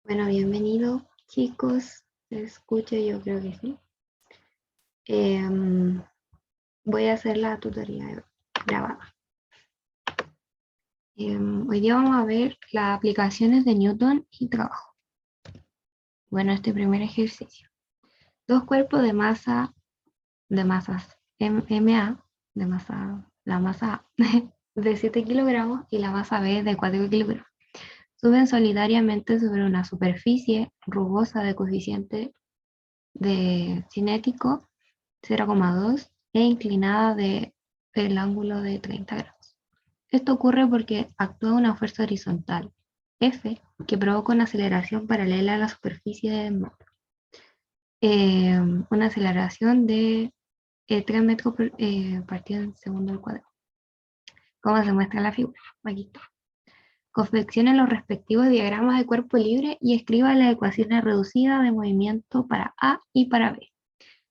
Bueno, bienvenidos chicos. ¿Se escucha? Yo creo que sí. Voy a hacer la tutoría grabada. Hoy día vamos a ver las aplicaciones de Newton y trabajo. Bueno, este primer ejercicio. Dos cuerpos de masas MA, la masa A de 7 kilogramos y la masa B de 4 kilogramos. Suben solidariamente sobre una superficie rugosa de coeficiente de cinético 0,2 e inclinada del ángulo de 30 grados. Esto ocurre porque actúa una fuerza horizontal, F, que provoca una aceleración paralela a la superficie del módulo. Una aceleración de 3 metros partido en segundo al cuadrado. ¿Cómo se muestra en la figura? Aquí está. Confeccione los respectivos diagramas de cuerpo libre y escriba las ecuaciones reducidas de movimiento para A y para B.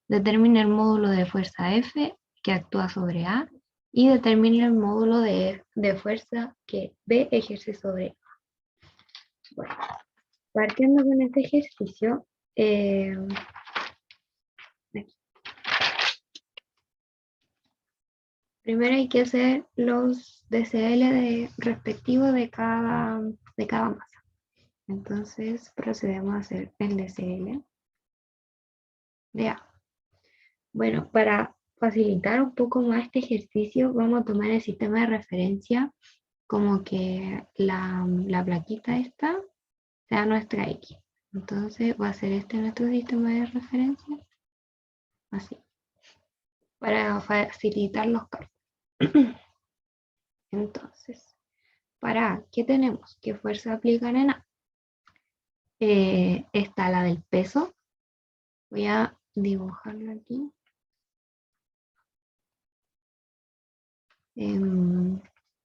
Determine el módulo de fuerza F que actúa sobre A y determine el módulo de fuerza que B ejerce sobre A. Bueno, partiendo con este ejercicio, primero hay que hacer los DCL respectivos de cada masa. Entonces procedemos a hacer el DCL de A. Bueno, para facilitar un poco más este ejercicio, vamos a tomar el sistema de referencia como que la plaquita esta sea nuestra X. Entonces va a ser este nuestro sistema de referencia, así, para facilitar los cálculos. Entonces, para A, ¿qué tenemos? ¿Qué fuerza aplican en A? Está la del peso. Voy a dibujarlo aquí.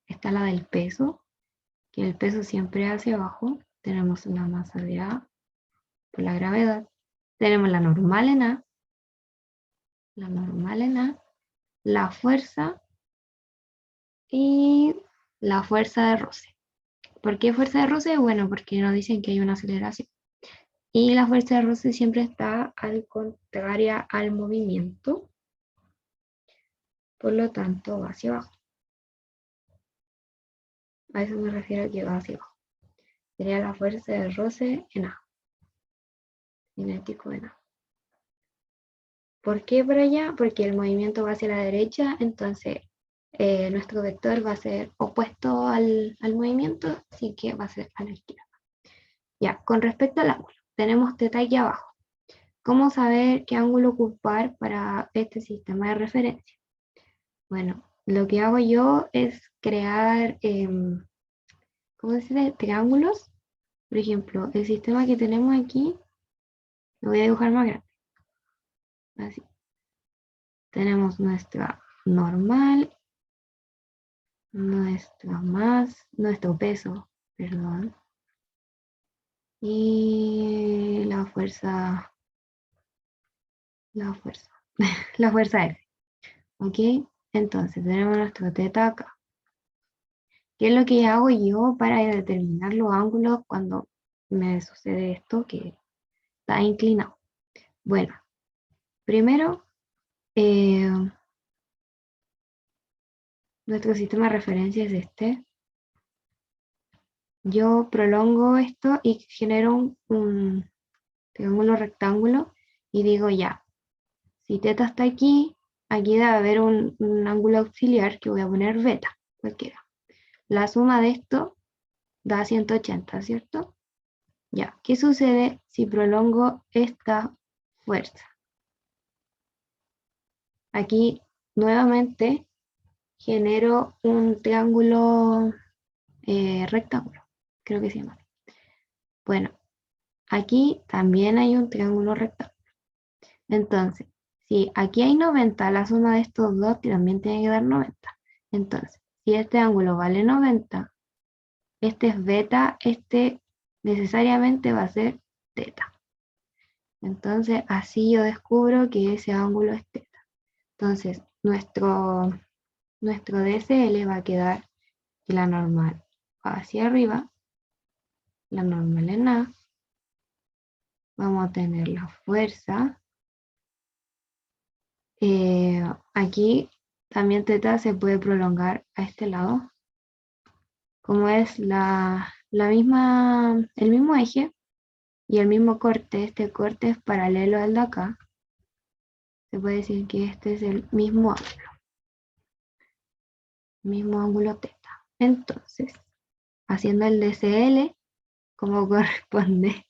Está la del peso, que el peso siempre hacia abajo. Tenemos la masa de A por la gravedad. Tenemos la normal en A. La fuerza y la fuerza de roce. ¿Por qué fuerza de roce? Bueno, porque nos dicen que hay una aceleración. Y la fuerza de roce siempre está al contraria al movimiento. Por lo tanto, va hacia abajo. A eso me refiero que va hacia abajo. Sería la fuerza de roce en A. Cinético en A. ¿Por qué para allá? Porque el movimiento va hacia la derecha, entonces nuestro vector va a ser opuesto al movimiento, así que va a ser a la izquierda. Ya, con respecto al ángulo, tenemos θ aquí abajo. ¿Cómo saber qué ángulo ocupar para este sistema de referencia? Bueno, lo que hago yo es crear, ¿cómo se dice? Triángulos. Por ejemplo, el sistema que tenemos aquí, lo voy a dibujar más grande. Así. Tenemos nuestra normal, nuestro peso, perdón. Y la fuerza la fuerza F. ¿Ok? Entonces tenemos nuestro θ acá. ¿Qué es lo que hago yo para determinar los ángulos cuando me sucede esto que está inclinado? Bueno, primero, nuestro sistema de referencia es este. Yo prolongo esto y genero un triángulo rectángulo y digo ya, si θ está aquí, aquí debe haber un ángulo auxiliar que voy a poner beta, cualquiera. La suma de esto da 180, ¿cierto? Ya, ¿qué sucede si prolongo esta fuerza? Aquí nuevamente genero un triángulo rectángulo, creo que se llama. Bueno, aquí también hay un triángulo rectángulo. Entonces, si aquí hay 90, la suma de estos dos también tiene que dar 90. Entonces, si este ángulo vale 90, este es beta, este necesariamente va a ser teta. Entonces, así yo descubro que ese ángulo es teta. Entonces, nuestro DSL va a quedar que la normal va hacia arriba, la normal en A, vamos a tener la fuerza. Aquí también teta se puede prolongar a este lado. Como es el mismo eje y el mismo corte, este corte es paralelo al de acá. Se puede decir que este es el mismo ángulo teta. Entonces, haciendo el DCL como corresponde,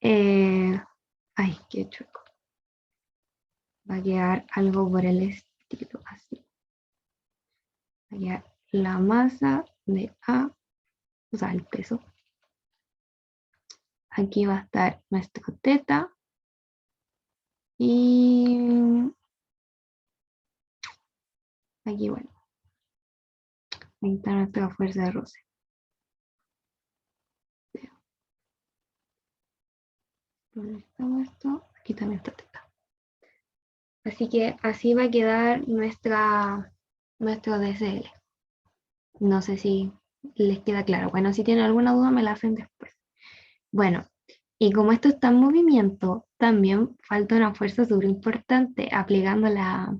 ay, qué chueco. Va a quedar algo por el estilo, así. Va a quedar la masa de A, o sea, el peso. Aquí va a estar nuestro teta. Y aquí, bueno, ahí está nuestra fuerza de roce. ¿Dónde está esto? Aquí también está teta. Así que así va a quedar nuestro DCL. No sé si les queda claro. Bueno, si tienen alguna duda me la hacen después. Bueno, y como esto está en movimiento, también falta una fuerza súper importante aplicando la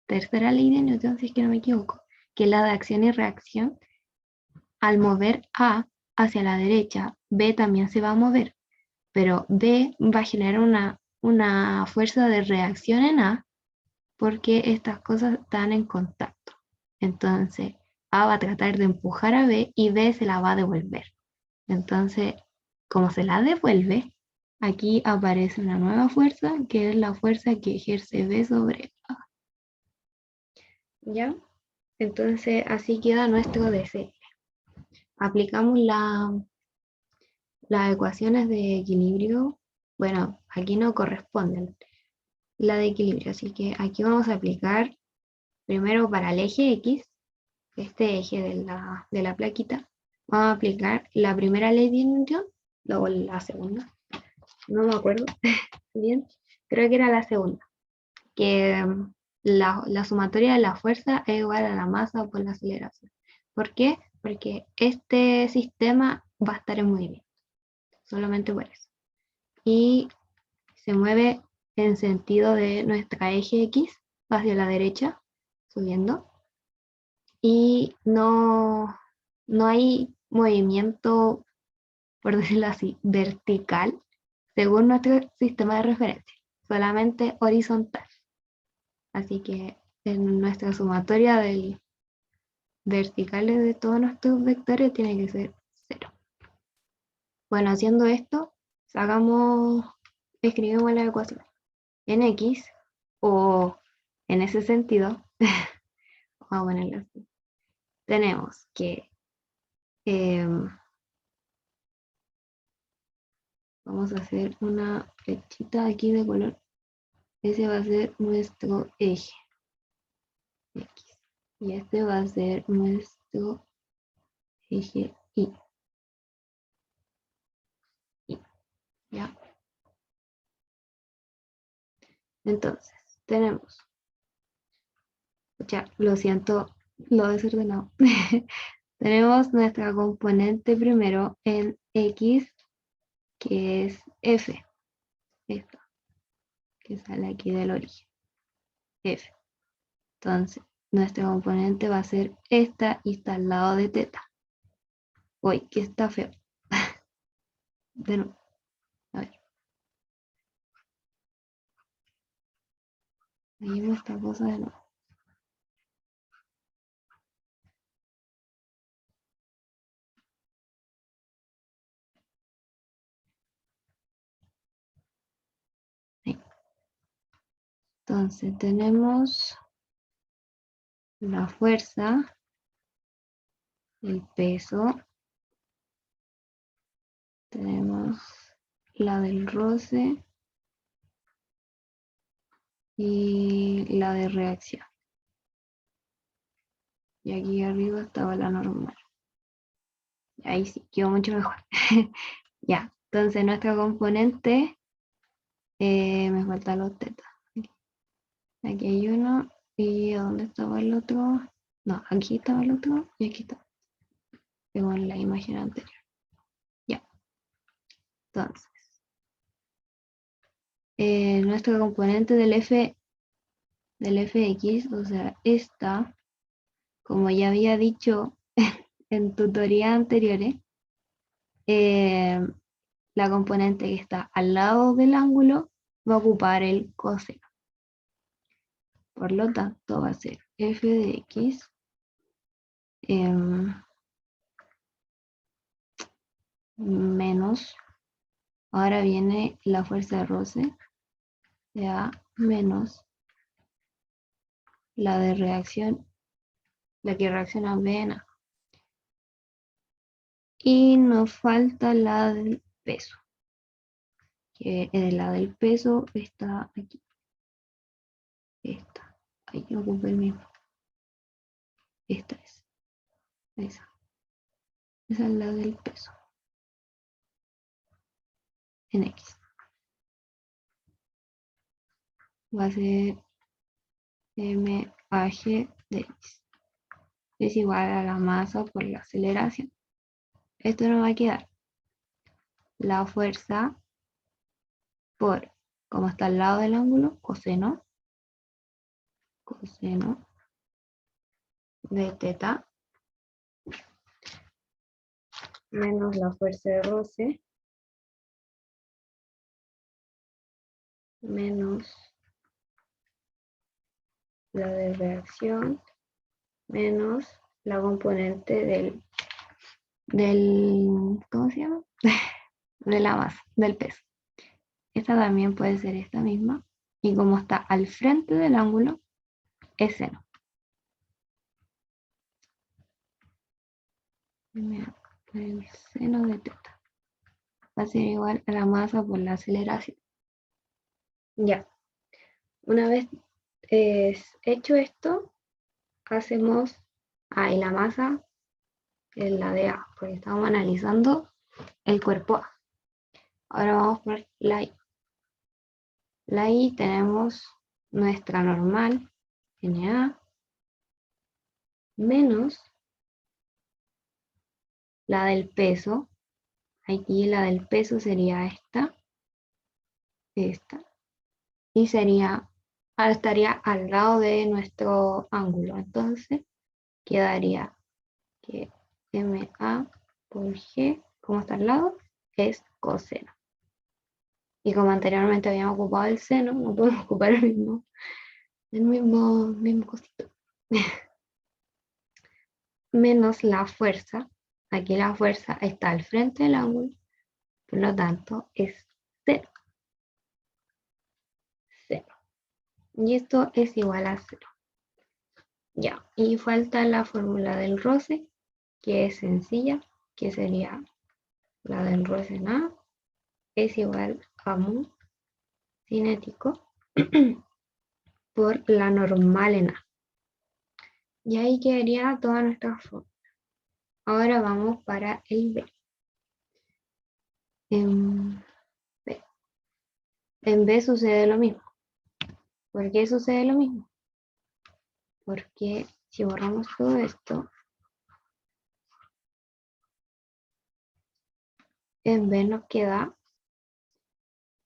tercera ley de Newton, si es que no me equivoco, que es la de acción y reacción. Al mover A hacia la derecha, B también se va a mover, pero B va a generar una fuerza de reacción en A porque estas cosas están en contacto. Entonces, A va a tratar de empujar a B y B se la va a devolver. Entonces, como se la devuelve, aquí aparece una nueva fuerza, que es la fuerza que ejerce B sobre A. ¿Ya? Entonces, así queda nuestro DC. Aplicamos las ecuaciones de equilibrio. Bueno, aquí no corresponden la de equilibrio, así que aquí vamos a aplicar primero para el eje X, este eje de la plaquita, vamos a aplicar la primera ley de Newton, luego la segunda, no me acuerdo bien, creo que era la segunda, que la sumatoria de la fuerza es igual a la masa por la aceleración. ¿Por qué? Porque este sistema va a estar en movimiento, solamente por eso. Y se mueve en sentido de nuestra eje X hacia la derecha, subiendo. Y no hay movimiento, por decirlo así, vertical, según nuestro sistema de referencia, solamente horizontal. Así que en nuestra sumatoria del verticales de todos nuestros vectores tiene que ser 0. Bueno, haciendo esto, escribimos la ecuación en X, o en ese sentido, vamos a ponerlo así, tenemos que vamos a hacer una flechita aquí de color. Ese va a ser nuestro eje X. Y este va a ser nuestro eje Y. ¿Ya? Entonces, tenemos, ya, lo siento, lo desordenado. Tenemos nuestra componente primero en X, que es F. Esta, que sale aquí del origen. F. Entonces, nuestra componente va a ser esta y está al lado de teta. Uy, que está feo. De nuevo, a ver. Seguimos esta cosa de nuevo. Sí. Entonces tenemos la fuerza, el peso, tenemos la del roce y la de reacción. Y aquí arriba estaba la normal. Y ahí sí, quedó mucho mejor. Ya, entonces nuestra componente, me faltan los tetas. Aquí hay uno, y ¿dónde estaba el otro? No, aquí estaba el otro y aquí está. Según la imagen anterior. Ya, entonces, nuestro componente del fx, o sea, esta, como ya había dicho en tutorías anteriores, la componente que está al lado del ángulo va a ocupar el coseno. Por lo tanto, va a ser f de x menos, ahora viene la fuerza de roce, de A menos la de reacción, la que reacciona B en A. Y nos falta la del peso, que la del peso está aquí. Esta, ahí ocupa el mismo. Esta es, esa. Esa es la del peso. En X. Va a ser MAG de X. Es igual a la masa por la aceleración. Esto nos va a quedar la fuerza por, como está al lado del ángulo, coseno de teta menos la fuerza de roce menos la de reacción menos la componente del ¿cómo se llama? De la masa, del peso. Esta también puede ser esta misma. Y como está al frente del ángulo, es seno. El seno de teta va a ser igual a la masa por la aceleración. Ya. Una vez hecho esto, hacemos, y la masa es la de A, porque estamos analizando el cuerpo A. Ahora vamos por la I. La I tenemos nuestra normal, NA, menos la del peso. Aquí la del peso sería esta, y estaría al lado de nuestro ángulo. Entonces quedaría que MA por G, como está al lado, es coseno. Y como anteriormente habíamos ocupado el seno, no podemos ocupar el mismo cosito. Menos la fuerza. Aquí la fuerza está al frente del ángulo, por lo tanto es 0. Y esto es igual a 0. Ya, y falta la fórmula del roce, que es sencilla, que sería la del roce en A, es igual a mu cinético por la normal en A. Y ahí quedaría toda nuestra fórmula. Ahora vamos para el B. En B sucede lo mismo. ¿Por qué sucede lo mismo? Porque si borramos todo esto, en B nos queda,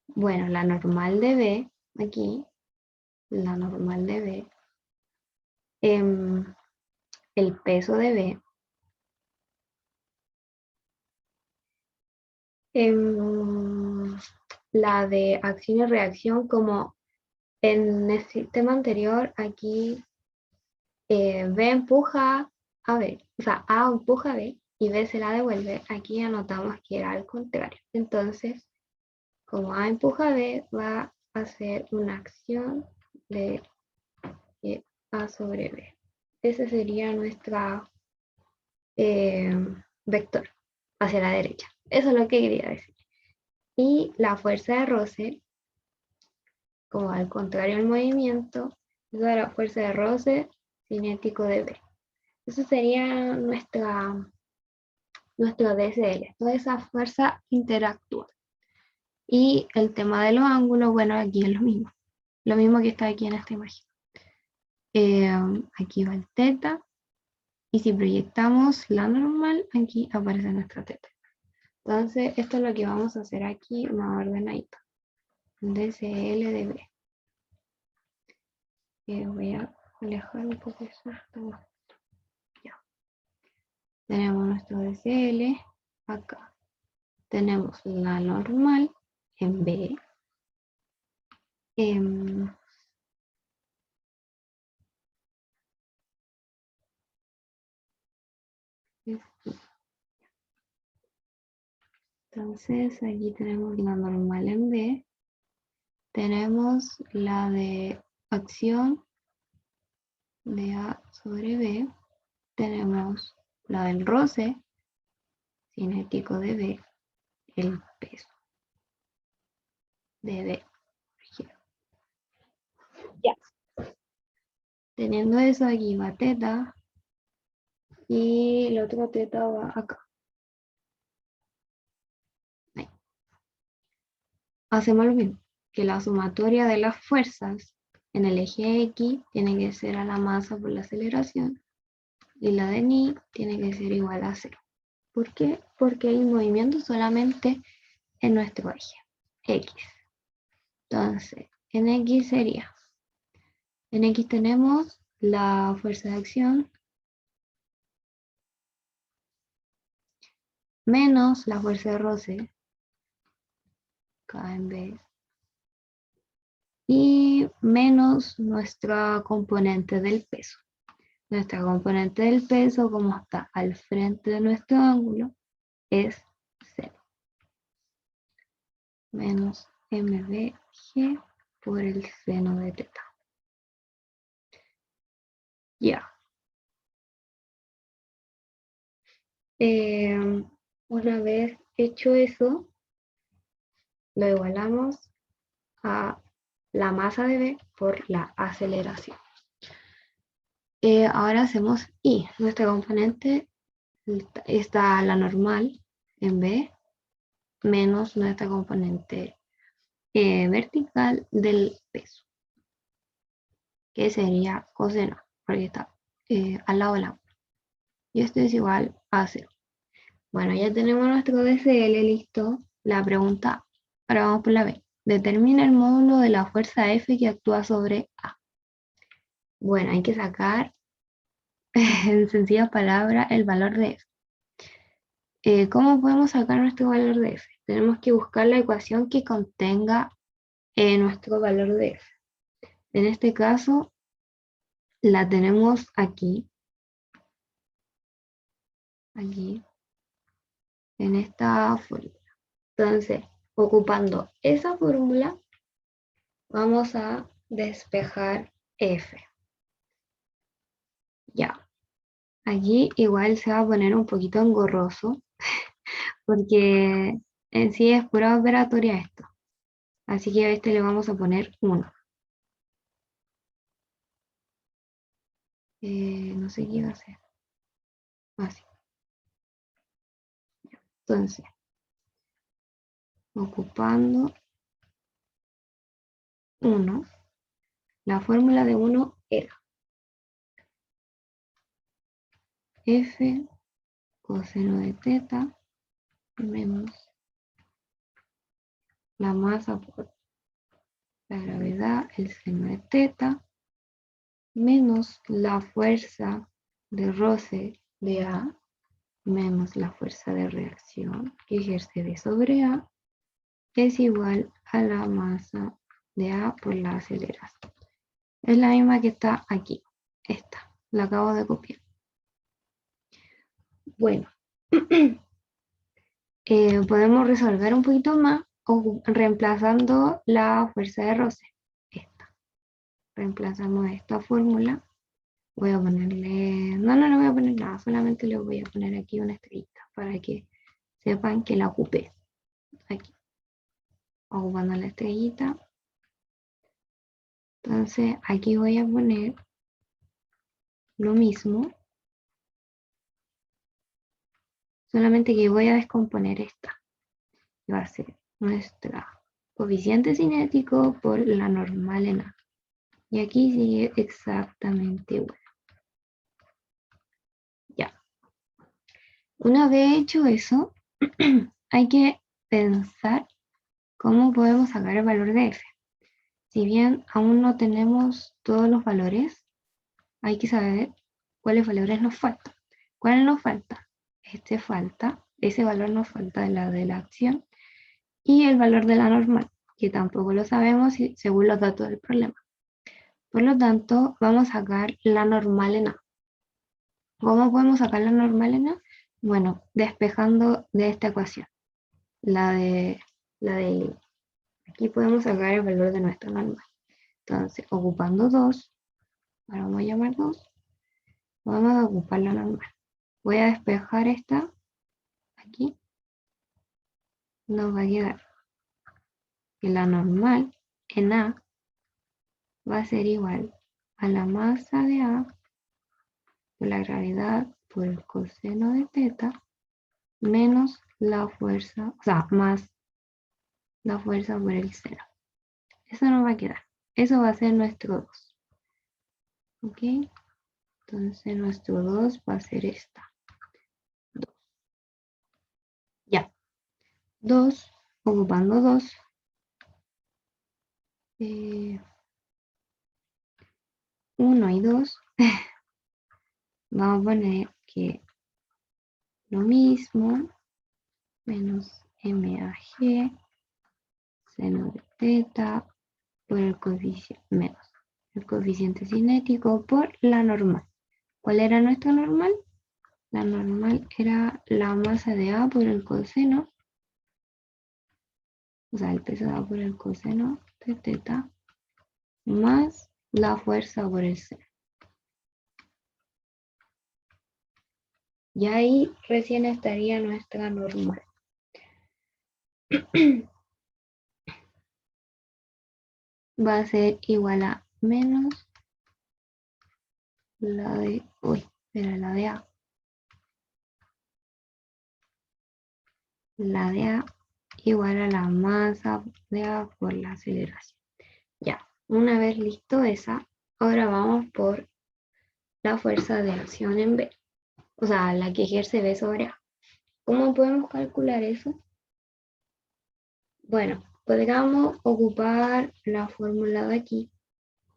bueno, la normal de B, aquí, la normal de B, el peso de B, la de acción y reacción, como en el sistema anterior, aquí B empuja a B, o sea, A empuja a B y B se la devuelve. Aquí anotamos que era al contrario. Entonces, como A empuja a B, va a hacer una acción de A sobre B. Ese sería nuestra vector hacia la derecha. Eso es lo que quería decir. Y la fuerza de roce, como al contrario el movimiento, es la fuerza de roce cinético de B. Eso sería nuestra DSL. Toda esa fuerza interactúa. Y el tema de los ángulos, bueno, aquí es lo mismo. Lo mismo que está aquí en esta imagen. Aquí va el teta. Y si proyectamos la normal, aquí aparece nuestra teta. Entonces, esto es lo que vamos a hacer aquí, más ordenadito. DCL de B. Voy a alejar un poco eso. Ya. Tenemos nuestro DCL acá. Tenemos la normal en B. Entonces aquí tenemos la normal en B. Tenemos la de acción de A sobre B. Tenemos la del roce cinético de B, el peso de B. Ya. Teniendo eso, aquí va teta y el otro teta va acá. Ahí. Hacemos lo mismo, que la sumatoria de las fuerzas en el eje X tiene que ser a la masa por la aceleración y la de ni tiene que ser igual a 0. ¿Por qué? Porque hay movimiento solamente en nuestro eje X. Entonces, en X sería, en X tenemos la fuerza de acción menos la fuerza de roce, K en B, y menos nuestra componente del peso. Nuestra componente del peso, como está al frente de nuestro ángulo, es 0. Menos mvg por el seno de teta. Ya. Una vez hecho eso, lo igualamos a la masa de B por la aceleración. Ahora hacemos I. Nuestra componente está la normal en B menos nuestra componente vertical del peso, que sería coseno, porque está al lado del ángulo. Y esto es igual a 0. Bueno, ya tenemos nuestro DCL listo. La pregunta, ahora vamos por la B. Determina el módulo de la fuerza F que actúa sobre A. Bueno, hay que sacar en sencillas palabras el valor de F. ¿Cómo podemos sacar nuestro valor de F? Tenemos que buscar la ecuación que contenga nuestro valor de F. En este caso, la tenemos aquí, en esta fórmula. Entonces, ocupando esa fórmula, vamos a despejar F. Ya. Aquí igual se va a poner un poquito engorroso, porque en sí es pura operatoria esto. Así que a este le vamos a poner 1. No sé qué iba a hacer. Así. Entonces, ocupando 1, la fórmula de 1 era F coseno de teta menos la masa por la gravedad, el seno de teta, menos la fuerza de roce de A, menos la fuerza de reacción que ejerce B sobre A, es igual a la masa de A por la aceleración. Es la misma que está aquí. Esta, la acabo de copiar. Bueno, podemos resolver un poquito más reemplazando la fuerza de roce. Esta. Reemplazamos esta fórmula. Voy a ponerle, no le voy a poner nada, solamente le voy a poner aquí una estrellita para que sepan que la ocupé. Aquí. Ocupando la estrellita. Entonces aquí voy a poner lo mismo. Solamente que voy a descomponer esta. Va a ser nuestra coeficiente cinético por la normal en A. Y aquí sigue exactamente igual. Ya. Una vez hecho eso, hay que pensar ¿Cómo podemos sacar el valor de f? Si bien aún no tenemos todos los valores, hay que saber cuáles valores nos faltan. ¿Cuál nos falta? Este falta, ese valor nos falta de la acción y el valor de la normal, que tampoco lo sabemos según los datos del problema. Por lo tanto, vamos a sacar la normal en A. ¿Cómo podemos sacar la normal en A? Bueno, despejando de esta ecuación, la de I. Aquí podemos sacar el valor de nuestra normal. Entonces, ocupando 2, ahora vamos a llamar 2, vamos a ocupar la normal. Voy a despejar esta aquí. Nos va a quedar que la normal en A va a ser igual a la masa de A por la gravedad por el coseno de teta menos la fuerza, o sea, más la fuerza por el seno. Eso nos va a quedar. Eso va a ser nuestro 2. ¿Ok? Entonces nuestro 2 va a ser esta. 2. Ya. 2, ocupando 2. 1 y 2. Vamos a poner que lo mismo menos MAG seno de teta por el coeficiente menos el coeficiente cinético por la normal. ¿Cuál era nuestra normal? La normal era la masa de A por el coseno, o sea, el peso de A por el coseno de teta, más la fuerza por el seno. Y ahí recién estaría nuestra normal. Va a ser igual a menos la de, la de A. La de A igual a la masa de A por la aceleración. Ya, una vez listo esa, ahora vamos por la fuerza de acción en B. O sea, la que ejerce B sobre A. ¿Cómo podemos calcular eso? Bueno, podríamos ocupar la fórmula de aquí,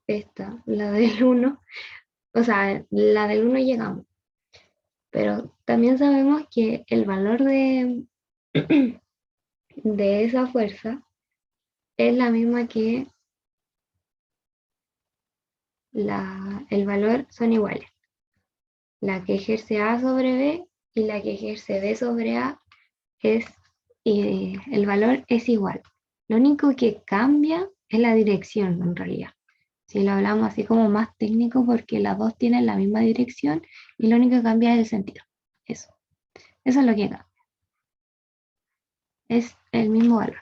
esta, la del 1. O sea, la del 1 llegamos. Pero también sabemos que el valor de esa fuerza es la misma que el valor son iguales. La que ejerce A sobre B y la que ejerce B sobre A es, el valor es igual. Lo único que cambia es la dirección en realidad. Si lo hablamos así como más técnico, porque las dos tienen la misma dirección y lo único que cambia es el sentido. Eso es lo que cambia. Es el mismo valor.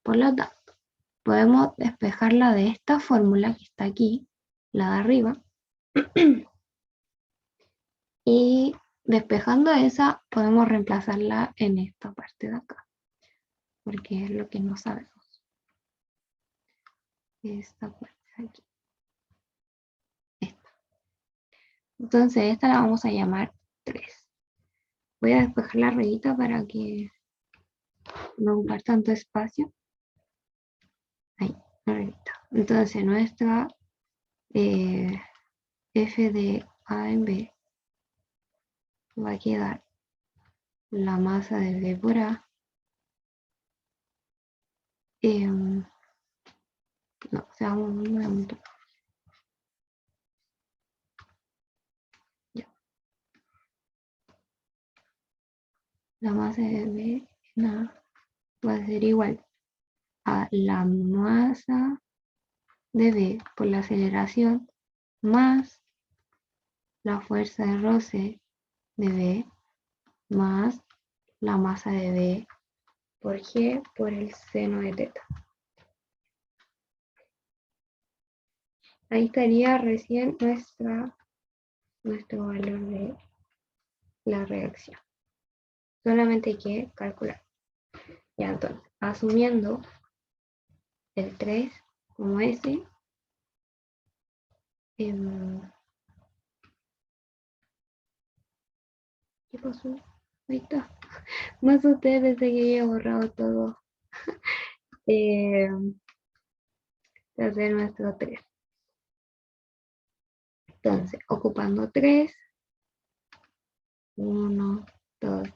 Por lo tanto, podemos despejarla de esta fórmula que está aquí, la de arriba, y despejando esa podemos reemplazarla en esta parte de acá, porque es lo que no sabemos. Esta parte de aquí. Esta. Entonces esta la vamos a llamar 3. Voy a despejar la rayita para que no ocupar tanto espacio. Ahí, la rayita. Entonces nuestra f de A en B va a quedar la masa de B por A. No, o sea, un momento. Ya. La masa de B en A va a ser igual a la masa de B por la aceleración más la fuerza de roce de B más la masa de B por G por el seno de teta. Ahí estaría recién nuestro valor de la reacción. Solamente hay que calcular. Ya entonces, asumiendo el 3 como ese, ¿qué pasó? Ahí está. Más ustedes, pensé que había borrado todo. Eh, va a ser nuestro 3. Entonces, ocupando 3, 1, 2,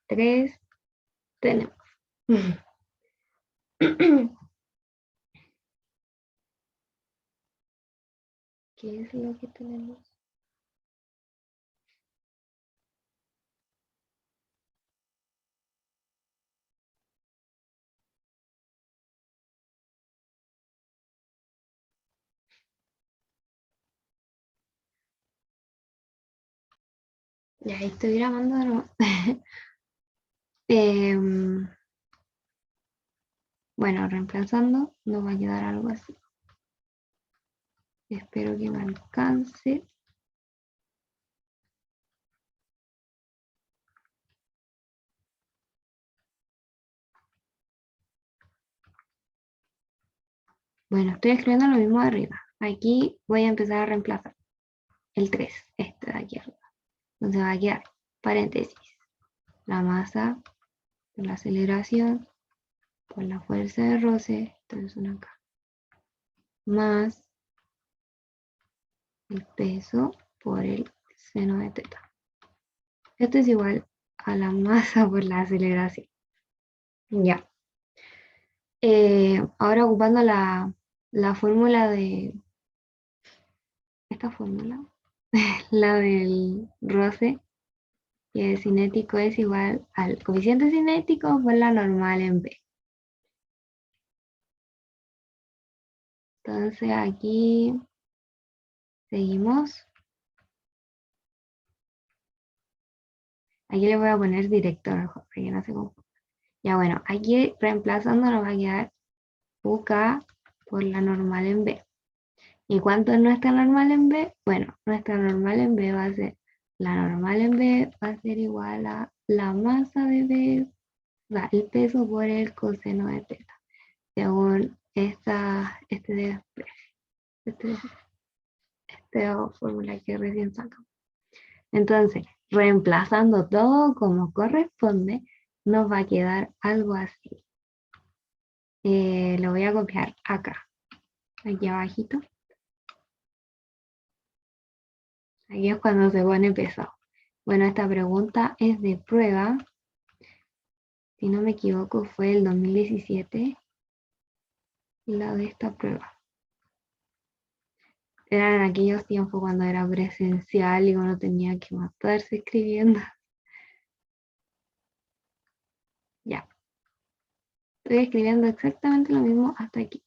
3, tenemos. ¿Qué es lo que tenemos? Ya ahí estoy grabando de nuevo. Bueno, reemplazando, nos va a quedar algo así. Espero que me alcance. Bueno, estoy escribiendo lo mismo de arriba. Aquí voy a empezar a reemplazar el 3, este de aquí arriba. Entonces va a quedar paréntesis. La masa por la aceleración por la fuerza de roce, entonces una acá, más el peso por el seno de teta. Esto es igual a la masa por la aceleración. Ya. Ahora ocupando la fórmula de esta fórmula, la del roce, y el cinético es igual al coeficiente cinético por la normal en B. Entonces aquí seguimos. Aquí le voy a poner director, para que no se confunda. Ya bueno, aquí reemplazando nos va a quedar UK por la normal en B. ¿Y cuánto es nuestra normal en B? Bueno, nuestra normal en B va a ser, la normal en B va a ser igual a la masa de B, o sea, el peso por el coseno de teta, según este fórmula que recién sacamos. Entonces, reemplazando todo como corresponde, nos va a quedar algo así. Lo voy a copiar acá, aquí abajito. Aquí es cuando se pone pesado. Bueno, esta pregunta es de prueba. Si no me equivoco, fue el 2017 la de esta prueba. Era en aquellos tiempos cuando era presencial y uno tenía que matarse escribiendo. Ya. Estoy escribiendo exactamente lo mismo hasta aquí.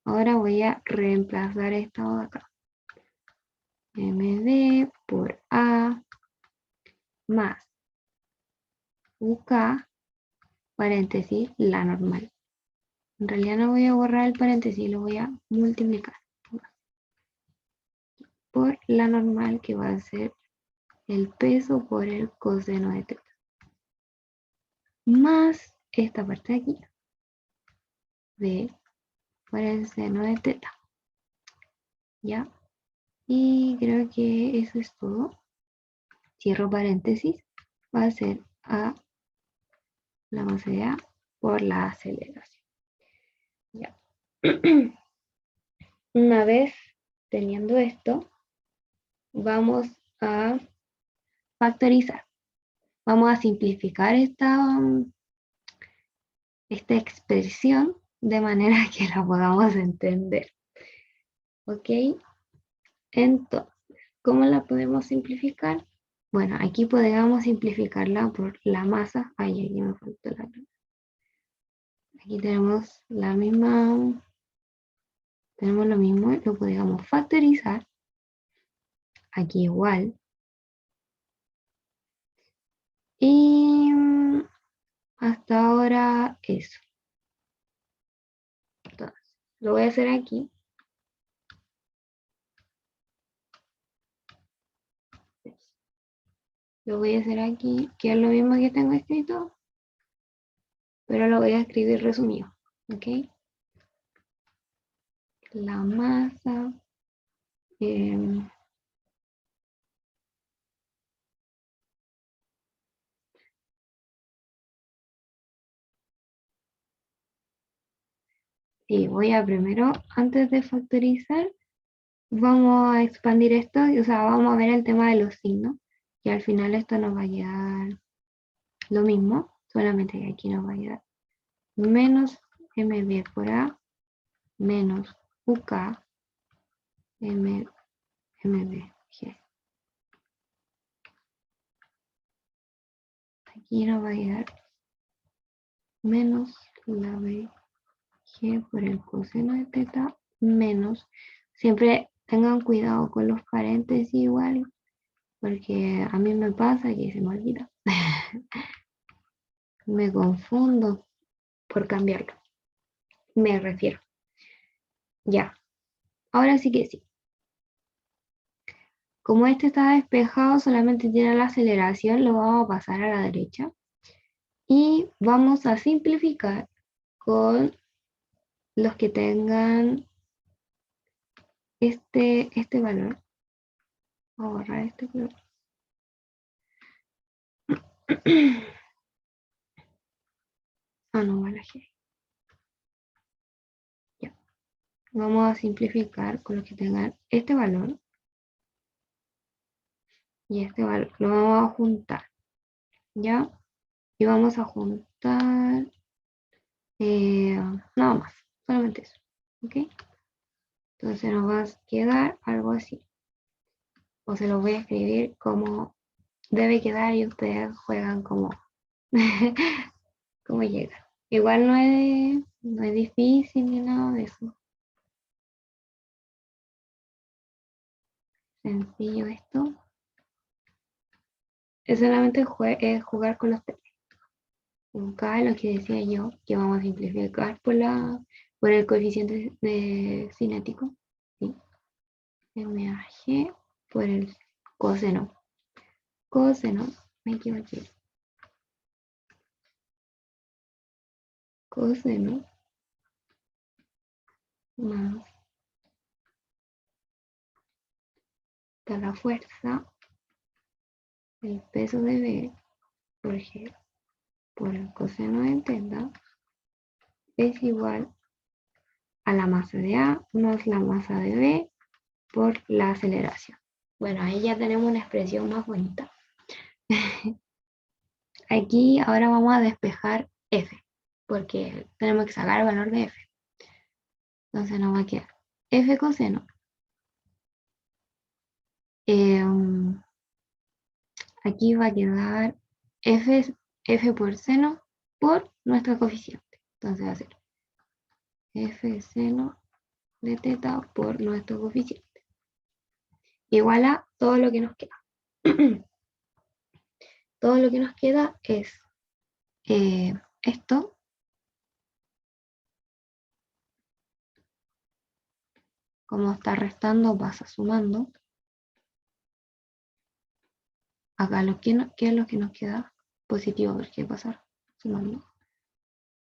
Ahora voy a reemplazar esto de acá. MD por A más UK, paréntesis, la normal. En realidad no voy a borrar el paréntesis, lo voy a multiplicar por la normal, que va a ser el peso por el coseno de teta. Más esta parte de aquí, de por el seno de teta. ¿Ya? Y creo que eso es todo. Cierro paréntesis. Va a ser a la masa de A por la aceleración. ¿Ya? Una vez teniendo esto, vamos a factorizar. Vamos a simplificar esta expresión de manera que la podamos entender. ¿Ok? Entonces, ¿cómo la podemos simplificar? Bueno, aquí podríamos simplificarla por la masa. Ay, aquí me faltó la. Aquí tenemos la misma, tenemos lo mismo, lo podríamos factorizar. Aquí igual. Y hasta ahora eso. Entonces, lo voy a hacer aquí. Lo voy a hacer aquí, que es lo mismo que tengo escrito, pero lo voy a escribir resumido. ¿Ok? La masa Sí, voy a primero, antes de factorizar, vamos a expandir esto, o sea, vamos a ver el tema de los signos, y al final esto nos va a quedar lo mismo, solamente que aquí nos va a quedar menos mb por a menos uk mbg. Aquí nos va a quedar menos la bg por el coseno de teta menos, siempre tengan cuidado con los paréntesis igual, porque a mí me pasa que se me olvida. Me confundo por cambiarlo. Me refiero. Ya. Ahora sí que sí. Como este está despejado, solamente tiene la aceleración, lo vamos a pasar a la derecha. Y vamos a simplificar con los que tengan este valor. Voy a borrar este color. Ah, no, vale. Ya. Vamos a simplificar con los que tengan este valor y este valor. Lo vamos a juntar. ¿Ya? Y vamos a juntar nada más, solamente eso. ¿Ok? Entonces nos va a quedar algo así. O se lo voy a escribir como debe quedar y ustedes juegan como, como llega. Igual no es difícil ni nada de eso. Sencillo esto. Es solamente jugar con los temas. Acá lo que decía yo, que vamos a simplificar por el coeficiente de cinético. ¿Sí? MAG por el coseno. Coseno, me equivoqué. Coseno más la fuerza, el peso de B por G por el coseno de teta es igual a la masa de A más la masa de B por la aceleración. Bueno, ahí ya tenemos una expresión más bonita. Aquí ahora vamos a despejar F, porque tenemos que sacar el valor de F. Entonces nos va a quedar F coseno. Aquí va a quedar F por seno por nuestro coeficiente. Entonces va a ser F seno de teta por nuestro coeficiente. Igual a todo lo que nos queda. Todo lo que nos queda es esto. Como está restando, pasa sumando. Acá ¿qué es lo que nos queda? Positivo, porque pasar sumando.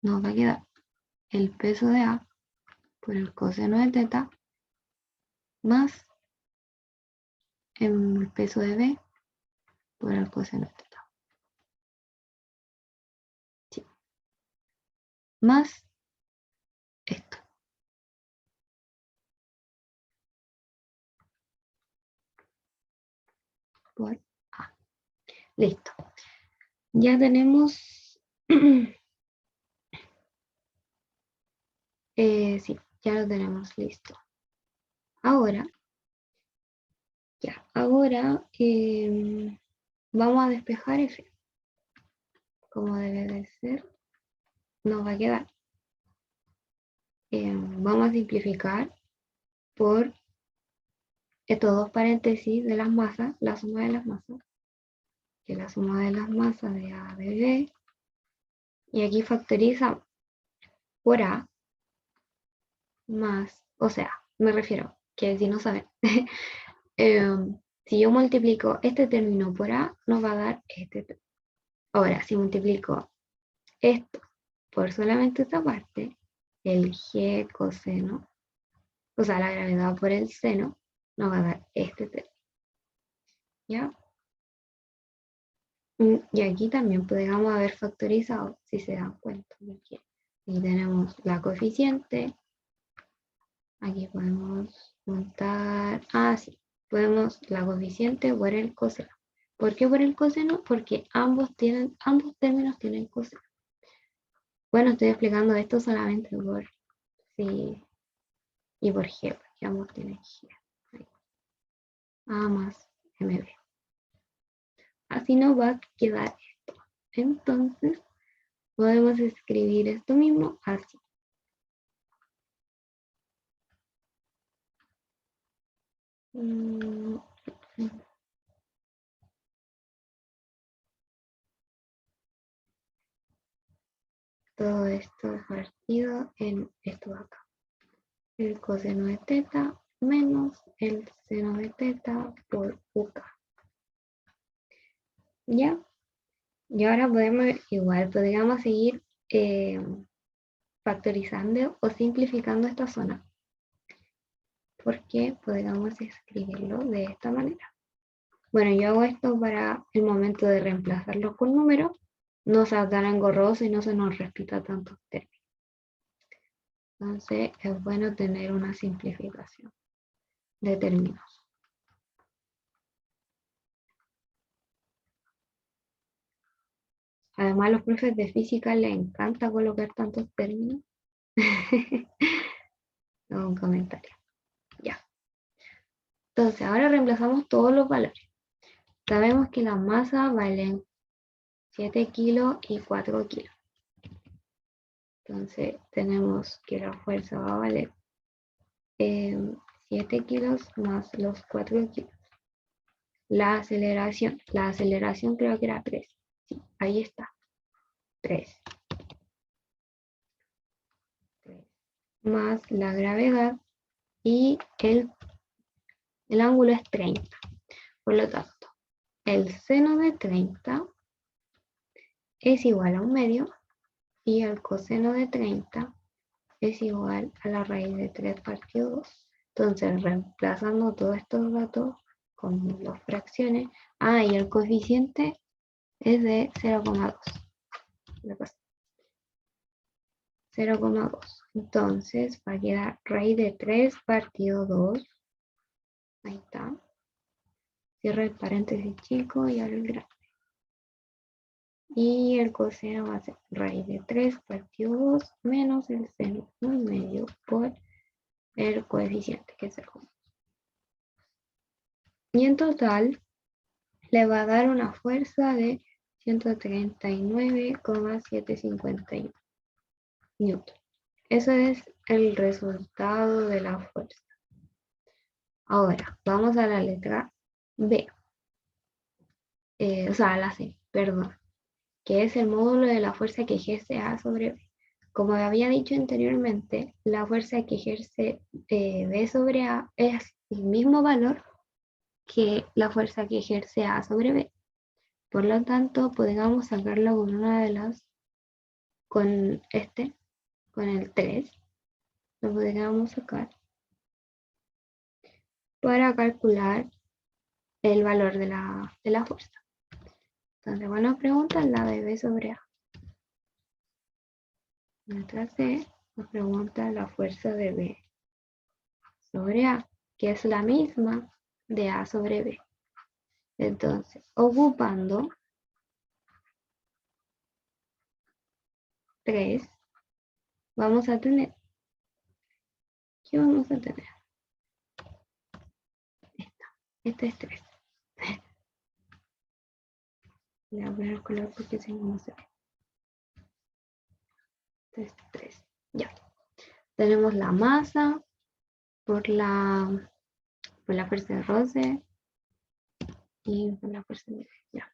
Nos va a quedar el peso de A por el coseno de teta más el peso de B por el coseno de teta. Sí. Más esto. Por A. Listo. Ya tenemos... sí, ya lo tenemos listo. Ahora, vamos a despejar F. Como debe de ser, nos va a quedar. Vamos a simplificar por estos dos paréntesis de las masas, la suma de las masas, que es la suma de las masas de A de B, y aquí factorizamos por A más, o sea, me refiero, que si no saben, si yo multiplico este término por A, nos va a dar este término. Ahora, si multiplico esto por solamente esta parte, el G coseno, o sea, la gravedad por el seno, nos va a dar este término. ¿Ya? Y aquí también podríamos haber factorizado, si se dan cuenta. Aquí tenemos la coeficiente Aquí podemos juntar, sí, podemos la coeficiente por el coseno. ¿Por qué por el coseno? Porque ambos términos tienen coseno. Bueno, estoy explicando esto solamente por sí y por G, porque ambos tienen G. Ahí. A más MB. Así nos va a quedar esto. Entonces, podemos escribir esto mismo así. Todo esto partido en esto de acá. El coseno de teta menos el seno de teta por UK. ¿Ya? Y ahora podríamos seguir factorizando o simplificando esta zona. Porque podríamos escribirlo de esta manera. Bueno, yo hago esto para el momento de reemplazarlos con números, no sea tan engorroso y no se nos repita tantos términos. Entonces es bueno tener una simplificación de términos. Además, a los profes de física les encanta colocar tantos términos. Un comentario. Ya. Entonces, ahora reemplazamos todos los valores. Sabemos que la masa valen 7 kilos y 4 kilos. Entonces, tenemos que la fuerza va a valer 7 kilos más los 4 kilos. La aceleración creo que era 3. Sí, ahí está. 3. Más la gravedad y el ángulo es 30. Por lo tanto, el seno de 30 es igual a 1/2 y el coseno de 30 es igual a la raíz de 3 partido 2. Entonces, reemplazando todos estos datos con las fracciones, y el coeficiente es de 0,2. 0,2. Entonces va a quedar raíz de 3 partido 2. Ahí está. Cierro el paréntesis chico y abro el grande. Y el coseno va a ser raíz de 3 partido 2 menos el seno 1/2 por el coeficiente, que es el 1. Y en total le va a dar una fuerza de 139,751 newton. Ese es el resultado de la fuerza. Ahora, vamos a la letra B. A la C, perdón. Que es el módulo de la fuerza que ejerce A sobre B. Como había dicho anteriormente, la fuerza que ejerce B sobre A es el mismo valor que la fuerza que ejerce A sobre B. Por lo tanto, podemos sacarlo con una de las, con el 3, lo podríamos sacar para calcular el valor de la fuerza. Entonces, bueno, pregunta la de B sobre A. Letra C nos pregunta la fuerza de B sobre A, que es la misma de A sobre B. Entonces, ocupando 3, vamos a tener, ¿qué vamos a tener? Esta es 3. Le voy a poner color porque si no, no se ve. Esta es 3. Ya. Tenemos la masa por la fuerza de roce y por la fuerza de ya.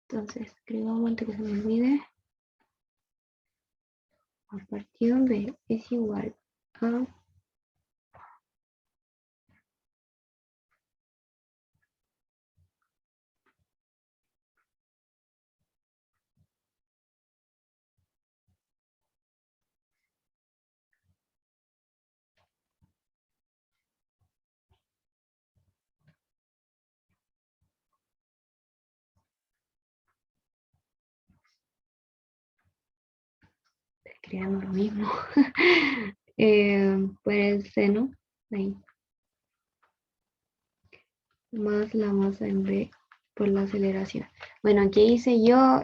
Entonces, escribamos antes que se me olvide. A partido B es igual a escribiendo lo mismo. por el seno, ahí, más la masa en B por la aceleración. Bueno, ¿qué hice yo?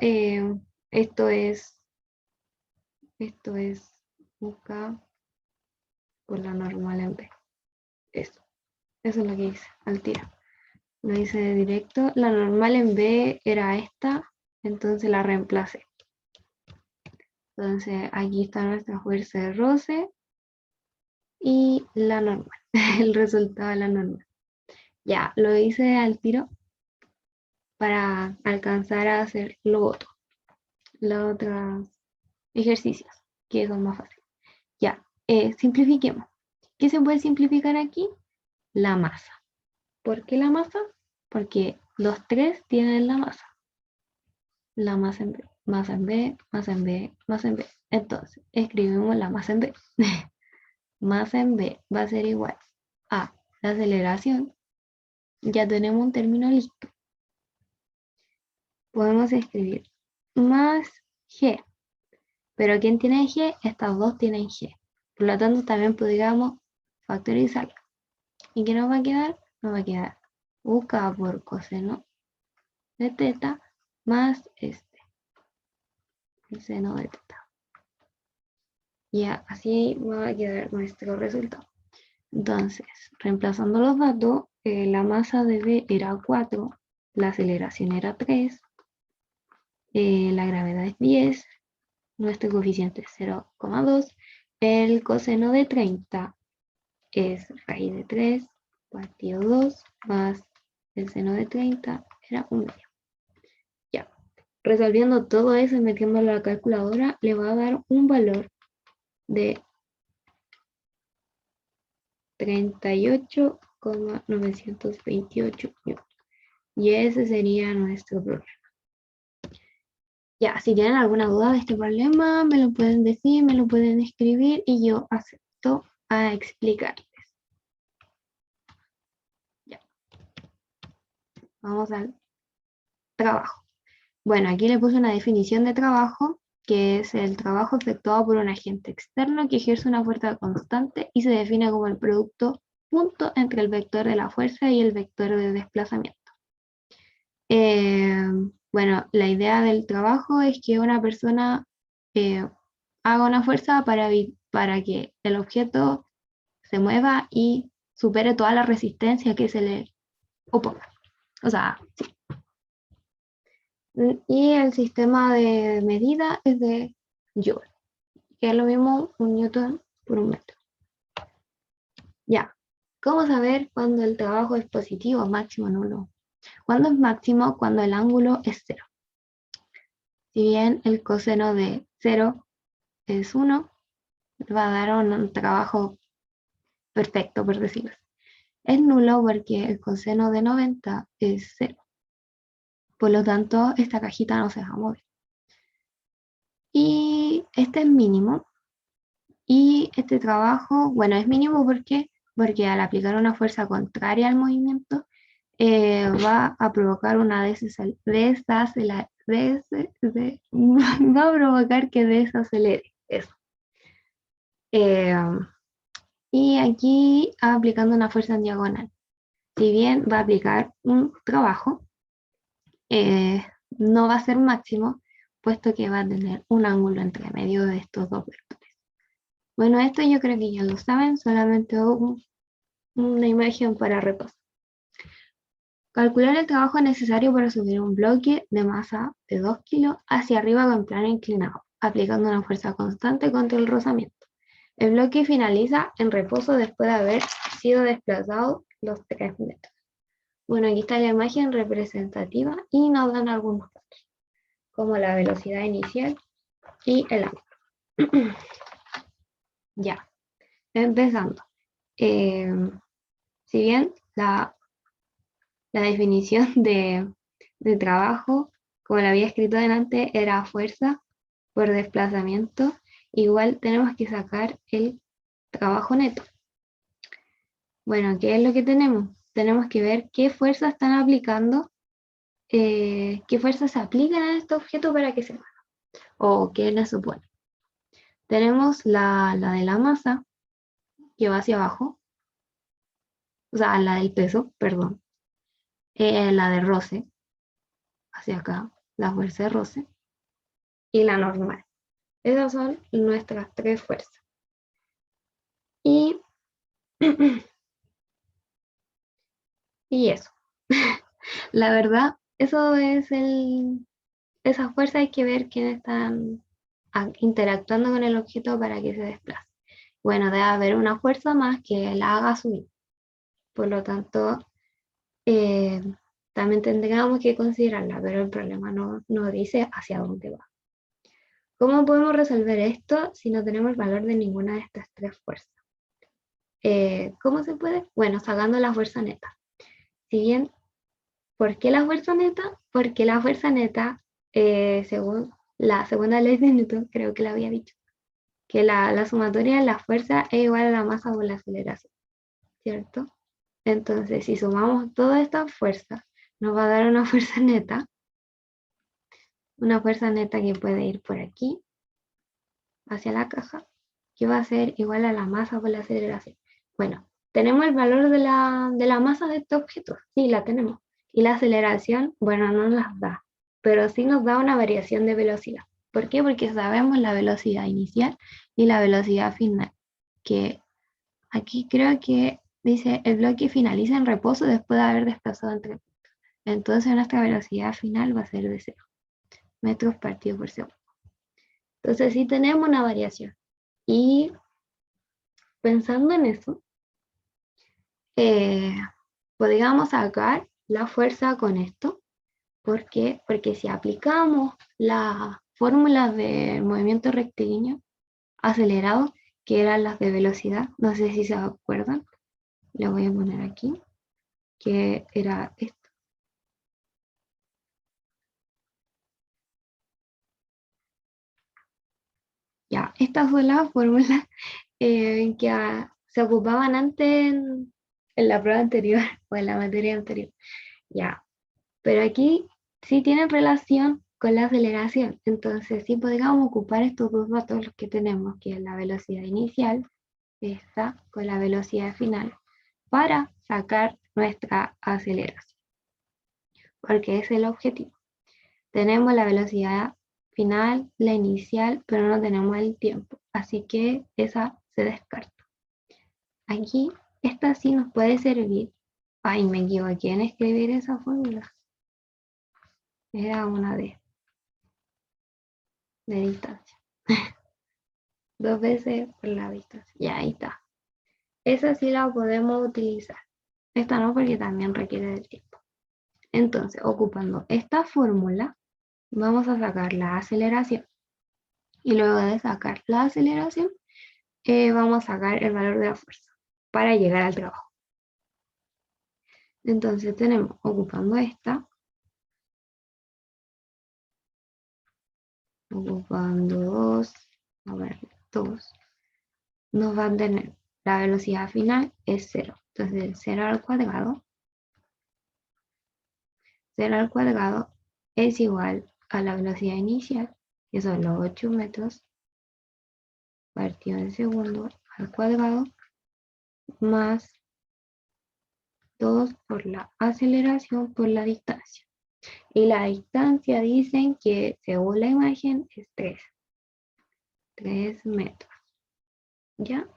Esto es UK por la normal en B. Eso es lo que hice, al tiro. Lo hice de directo. La normal en B era esta, entonces la reemplacé. Entonces aquí está nuestra fuerza de roce y la normal, el resultado de la normal. Ya, lo hice al tiro para alcanzar a hacer los otros ejercicios, que son más fáciles. Ya, simplifiquemos. ¿Qué se puede simplificar aquí? La masa. ¿Por qué la masa? Porque los tres tienen la masa. La masa en B, masa en B, masa en B, masa en B. Entonces, escribimos la masa en B. Masa en B va a ser igual a la aceleración. Ya tenemos un término listo. Podemos escribir más G. Pero ¿quién tiene G? Estas dos tienen G. Por lo tanto, también podríamos factorizarla. ¿Y qué nos va a quedar? Nos va a quedar UK por coseno de teta más el seno de teta. Y así va a quedar nuestro resultado. Entonces, reemplazando los datos, la masa de B era 4, la aceleración era 3, la gravedad es 10, nuestro coeficiente es 0,2, el coseno de 30 es raíz de 3 partido 2 más el seno de 30 era 1 medio. Ya, resolviendo todo eso y metiéndolo a la calculadora, le va a dar un valor de 38,928 newtons. Y ese sería nuestro problema. Ya, si tienen alguna duda de este problema, me lo pueden decir, me lo pueden escribir y yo acepto a explicarles. Ya. Vamos al trabajo. Bueno, aquí le puse una definición de trabajo, que es el trabajo efectuado por un agente externo que ejerce una fuerza constante y se define como el producto punto entre el vector de la fuerza y el vector de desplazamiento. Bueno, la idea del trabajo es que una persona haga una fuerza para que el objeto se mueva y supere toda la resistencia que se le oponga. O sea, sí. Y el sistema de medida es de Joule, que es lo mismo un newton por un metro. Ya, ¿cómo saber cuando el trabajo es positivo, máximo, nulo? ¿Cuándo es máximo? Cuando el ángulo es 0. Si bien el coseno de 0 es 1, va a dar un trabajo perfecto, por decirlo así. Es nulo porque el coseno de 90 es 0. Por lo tanto, esta cajita no se va a mover. Y este es mínimo. Y este trabajo, bueno, es mínimo porque al aplicar una fuerza contraria al movimiento, va a provocar una va a provocar que desacelere. Eso. Y aquí aplicando una fuerza en diagonal. Si bien va a aplicar un trabajo, no va a ser máximo, puesto que va a tener un ángulo entre medio de estos dos vectores. Bueno, esto yo creo que ya lo saben, solamente una imagen para repasar. Calcular el trabajo necesario para subir un bloque de masa de 2 kilos hacia arriba con plano inclinado, aplicando una fuerza constante contra el rozamiento. El bloque finaliza en reposo después de haber sido desplazado los 3 metros. Bueno, aquí está la imagen representativa y nos dan algunos datos, como la velocidad inicial y el ángulo. Ya, empezando. Si bien la definición de trabajo, como la había escrito delante, era fuerza por desplazamiento, igual tenemos que sacar el trabajo neto. Bueno, ¿qué es lo que tenemos? Tenemos que ver qué fuerzas están aplicando, qué fuerzas se aplican a este objeto para que se mueva, o qué le supone. Tenemos la de la masa, que va hacia abajo, o sea, la del peso, perdón, la de roce, hacia acá, la fuerza de roce, y la normal. Esas son nuestras tres fuerzas. Y, y eso. La verdad, eso es esa fuerza hay que ver quiénes están interactuando con el objeto para que se desplace. Bueno, debe haber una fuerza más que la haga subir. Por lo tanto, eh, también tendríamos que considerarla, pero el problema no dice hacia dónde va. ¿Cómo podemos resolver esto si no tenemos el valor de ninguna de estas tres fuerzas? ¿Cómo se puede? Bueno, sacando la fuerza neta. Si bien, ¿por qué la fuerza neta? Porque la fuerza neta, según la segunda ley de Newton, creo que la había dicho, que la sumatoria de la fuerza es igual a la masa por la aceleración, ¿cierto? Entonces, si sumamos todas estas fuerzas, nos va a dar una fuerza neta que puede ir por aquí, hacia la caja, que va a ser igual a la masa por la aceleración. Bueno, ¿tenemos el valor de la masa de este objeto? Sí, la tenemos. Y la aceleración, bueno, no nos las da, pero sí nos da una variación de velocidad. ¿Por qué? Porque sabemos la velocidad inicial y la velocidad final, que aquí creo que dice el bloque finaliza en reposo después de haber desplazado entre puntos. Entonces nuestra velocidad final va a ser de 0 metros partido por segundo. Entonces sí tenemos una variación. Y pensando en eso, podríamos sacar la fuerza con esto. ¿Por qué? Porque si aplicamos las fórmulas de movimiento rectilíneo acelerado, que eran las de velocidad, no sé si se acuerdan, le voy a poner aquí, que era esto. Ya, estas son las fórmulas que se ocupaban antes en la prueba anterior o en la materia anterior. Ya, pero aquí sí tienen relación con la aceleración. Entonces sí podríamos ocupar estos dos datos los que tenemos, que es la velocidad inicial, esta, con la velocidad final, para sacar nuestra aceleración. Porque es el objetivo. Tenemos la velocidad final, la inicial, pero no tenemos el tiempo. Así que esa se descarta. Aquí, esta sí nos puede servir. Ay, me equivoqué en escribir esa fórmula. Era una de distancia. 2 veces por la distancia. Ya, ahí está. Esa sí la podemos utilizar. Esta no, porque también requiere del tiempo. Entonces, ocupando esta fórmula, vamos a sacar la aceleración. Y luego de sacar la aceleración, vamos a sacar el valor de la fuerza para llegar al trabajo. Entonces tenemos, ocupando esta, ocupando 2, a ver, 2, nos va a tener la velocidad final es 0. Entonces 0 al cuadrado es igual a la velocidad inicial, que son los 8 metros partido en segundo al cuadrado, más 2 por la aceleración por la distancia. Y la distancia dicen que según la imagen es 3 metros. ¿Ya?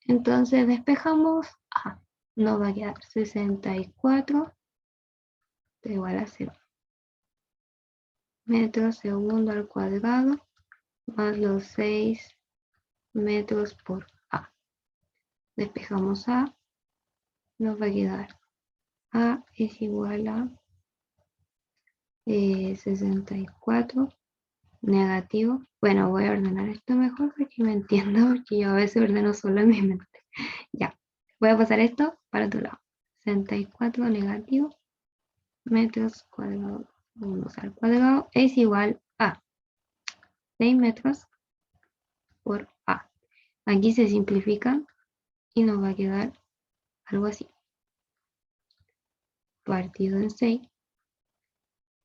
Entonces despejamos A. Nos va a quedar 64 igual a 0 metros segundo al cuadrado más los 6 metros por A. Despejamos A. Nos va a quedar A es igual a 64 negativo. Bueno, voy a ordenar esto mejor porque me entiendo, porque yo a veces ordeno solo en mi mente. Ya, voy a pasar esto para otro lado. 64 negativo metros cuadrados al cuadrado es igual a 6 metros por A. Aquí se simplifica y nos va a quedar algo así. Partido en 6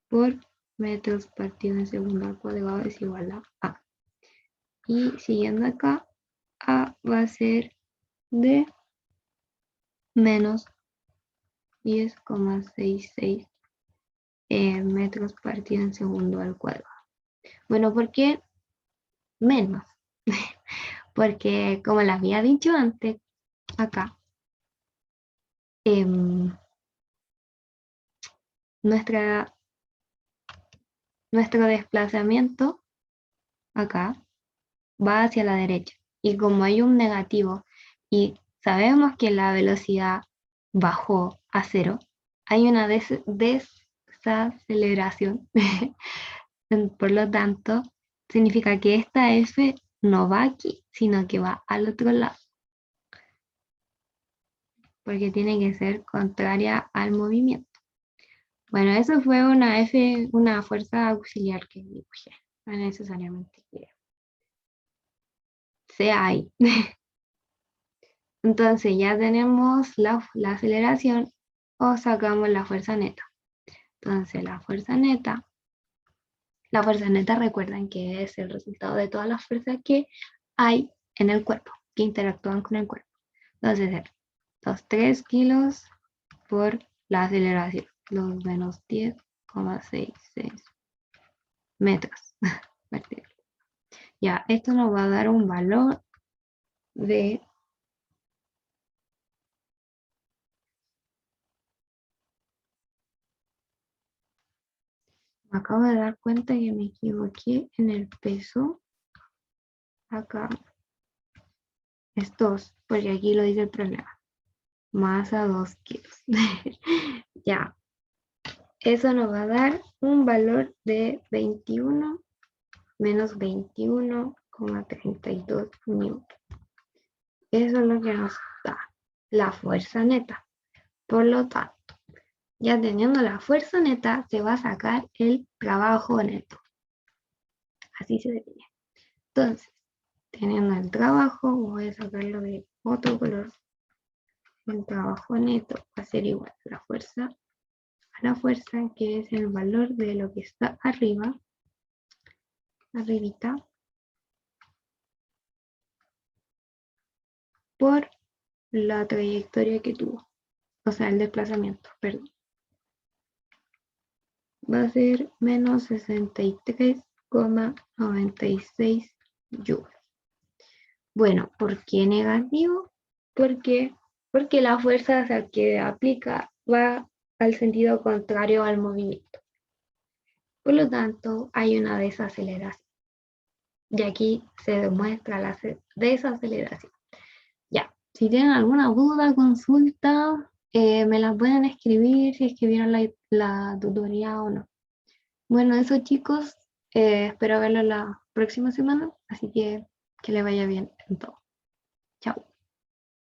por metros partido en segundo al cuadrado es igual a A. Y siguiendo acá, A va a ser de menos 10,66 metros partido en segundo al cuadrado. Bueno, ¿por qué menos? Porque como les había dicho antes, acá, nuestro desplazamiento acá va hacia la derecha. Y como hay un negativo y sabemos que la velocidad bajó a 0, hay una desaceleración. Por lo tanto, significa que esta F no va aquí, sino que va al otro lado. Porque tiene que ser contraria al movimiento. Bueno, eso fue una fuerza auxiliar que dibujé. No necesariamente que sea ahí. Entonces ya tenemos la aceleración o sacamos la fuerza neta. Entonces la fuerza neta recuerden que es el resultado de todas las fuerzas que hay en el cuerpo, que interactúan con el cuerpo. Entonces, los 3 kilos por la aceleración, los menos 10,66 metros. Ya, esto nos va a dar un valor de me acabo de dar cuenta que me equivoqué en el peso. Acá es 2, porque aquí lo dice el problema. Masa 2 kilos. Ya. Eso nos va a dar un valor de 21 menos 21,32 newton. Eso es lo que nos da la fuerza neta. Por lo tanto, ya teniendo la fuerza neta, se va a sacar el trabajo neto. Así se define. Entonces, teniendo el trabajo, voy a sacarlo de otro color. El trabajo neto va a ser igual a la fuerza, que es el valor de lo que está arriba, arribita, por la trayectoria que tuvo. O sea, el desplazamiento, perdón. Va a ser menos 63,96 joules. Bueno, ¿por qué negativo? Porque la fuerza que aplica va al sentido contrario al movimiento. Por lo tanto, hay una desaceleración. Y aquí se demuestra la desaceleración. Ya, si tienen alguna duda, consulta, me la pueden escribir si es que vieron la tutoría o no. Bueno, eso chicos, espero verlo la próxima semana, así que les vaya bien en todo. Chao.